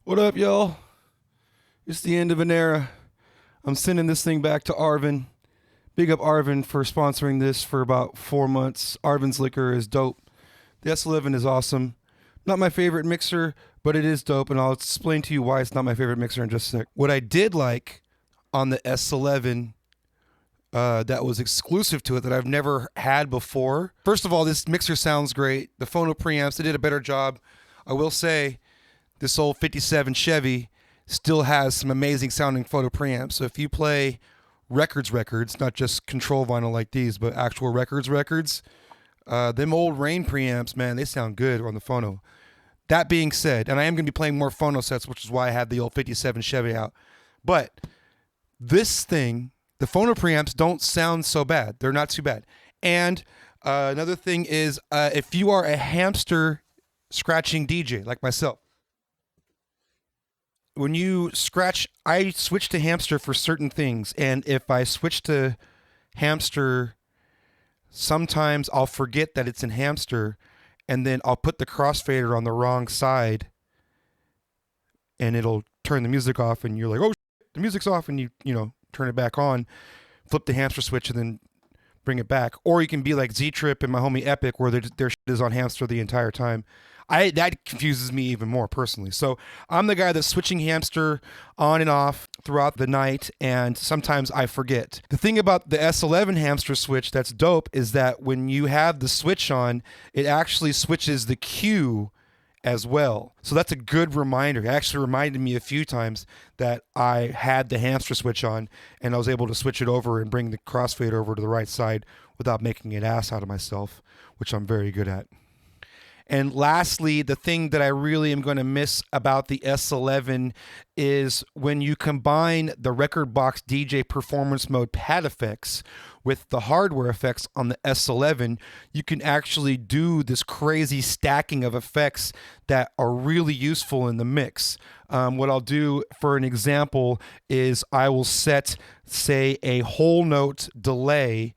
What up, y'all? It's the end of an era. I'm sending this thing back to Arvin. Big up Arvin for sponsoring this for about 4 months. Arvin's Liquor is dope. The S11 is awesome. Not my favorite mixer, but it is dope, and I'll explain to you why it's not my favorite mixer in just a sec. What I did like on the S11 that was exclusive to it that I've never had before. First of all, this mixer sounds great. The phono preamps, they did a better job. I will say this old 57 Chevy still has some amazing sounding phono preamps. So if you play records, not just control vinyl like these, but actual records, them old Rain preamps, man, they sound good on the phono. That being said, and I am going to be playing more phono sets, which is why I had the old 57 Chevy out. But this thing, the phono preamps don't sound so bad. They're not too bad. And another thing is, if you are a hamster scratching DJ like myself, when you scratch, I switch to hamster for certain things. And if I switch to hamster, sometimes I'll forget that it's in hamster, and then I'll put the crossfader on the wrong side, and it'll turn the music off, and you're like, oh, the music's off, and you turn it back on, flip the hamster switch, and then bring it back. Or you can be like Z-Trip and my homie Epic, where their shit is on hamster the entire time. That confuses me even more personally. So I'm the guy that's switching hamster on and off throughout the night, and sometimes I forget. The thing about the S11 hamster switch that's dope is that when you have the switch on, it actually switches the cue as well. So that's a good reminder. It actually reminded me a few times that I had the hamster switch on, and I was able to switch it over and bring the crossfade over to the right side without making an ass out of myself, which I'm very good at. And lastly, the thing that I really am going to miss about the S11 is when you combine the Record Box DJ Performance Mode pad effects with the hardware effects on the S11, you can actually do this crazy stacking of effects that are really useful in the mix. What I'll do, for an example, is I will set, say, a whole note delay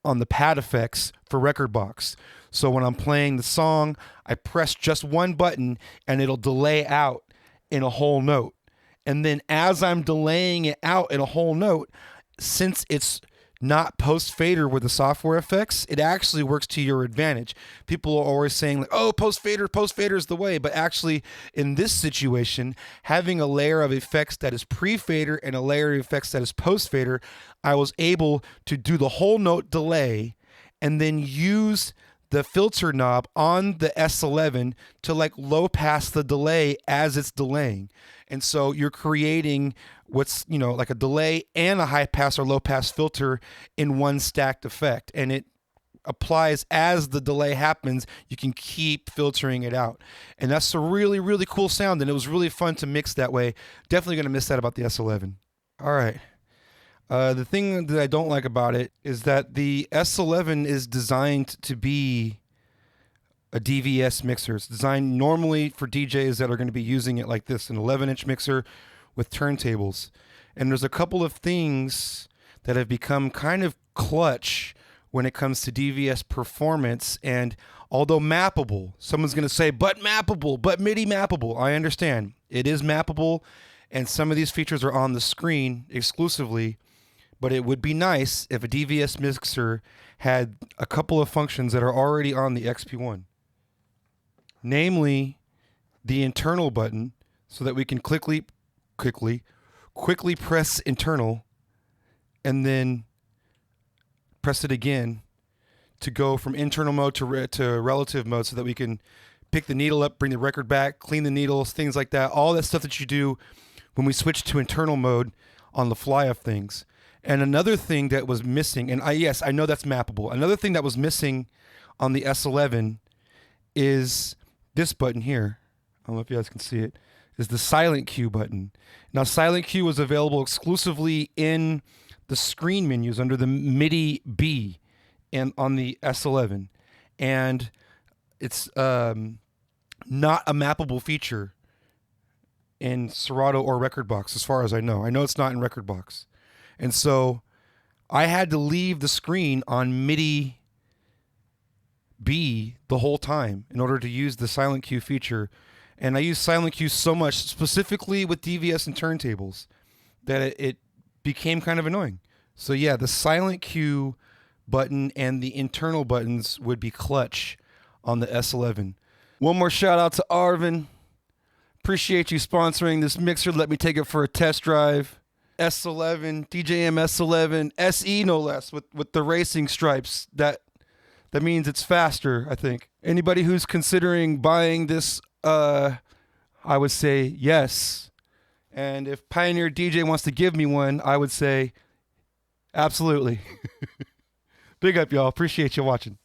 on the pad effects for Record Box. So when I'm playing the song, I press just one button and it'll delay out in a whole note. And then as I'm delaying it out in a whole note, since it's not post fader with the software effects, it actually works to your advantage. People are always saying like, oh, post fader is the way. But actually in this situation, having a layer of effects that is pre-fader and a layer of effects that is post fader, I was able to do the whole note delay and then use the filter knob on the S11 to like low pass the delay as it's delaying. And so you're creating what's, like a delay and a high pass or low pass filter in one stacked effect. And it applies as the delay happens. You can keep filtering it out. And that's a really, really cool sound. And it was really fun to mix that way. Definitely going to miss that about the S11. All right. The thing that I don't like about it is that the S11 is designed to be a DVS mixer. It's designed normally for DJs that are going to be using it like this, an 11-inch mixer with turntables. And there's a couple of things that have become kind of clutch when it comes to DVS performance. And although mappable, someone's going to say, but mappable, but MIDI mappable. I understand. It is mappable, and some of these features are on the screen exclusively. But it would be nice if a DVS mixer had a couple of functions that are already on the XP1. Namely, the internal button, so that we can quickly press internal and then press it again to go from internal mode to relative mode, so that we can pick the needle up, bring the record back, clean the needles, things like that. All that stuff that you do when we switch to internal mode on the fly of things. And another thing that was missing, and yes, I know that's mappable. Another thing that was missing on the S11 is this button here. I don't know if you guys can see it. Is the silent cue button. Now, silent cue was available exclusively in the screen menus under the MIDI B and on the S11. And it's not a mappable feature in Serato or Record Box, as far as I know. I know it's not in Record Box. And so I had to leave the screen on MIDI B the whole time in order to use the silent cue feature. And I use silent Q so much, specifically with DVS and turntables, that it became kind of annoying. So yeah, the silent Q button and the internal buttons would be clutch on the S11. One more shout out to Arvin. Appreciate you sponsoring this mixer. Let me take it for a test drive. S11, DJM S11, SE no less, with the racing stripes. That means it's faster, I think. Anybody who's considering buying this, I would say yes. And if Pioneer DJ wants to give me one, I would say absolutely. Big up, y'all. Appreciate you watching.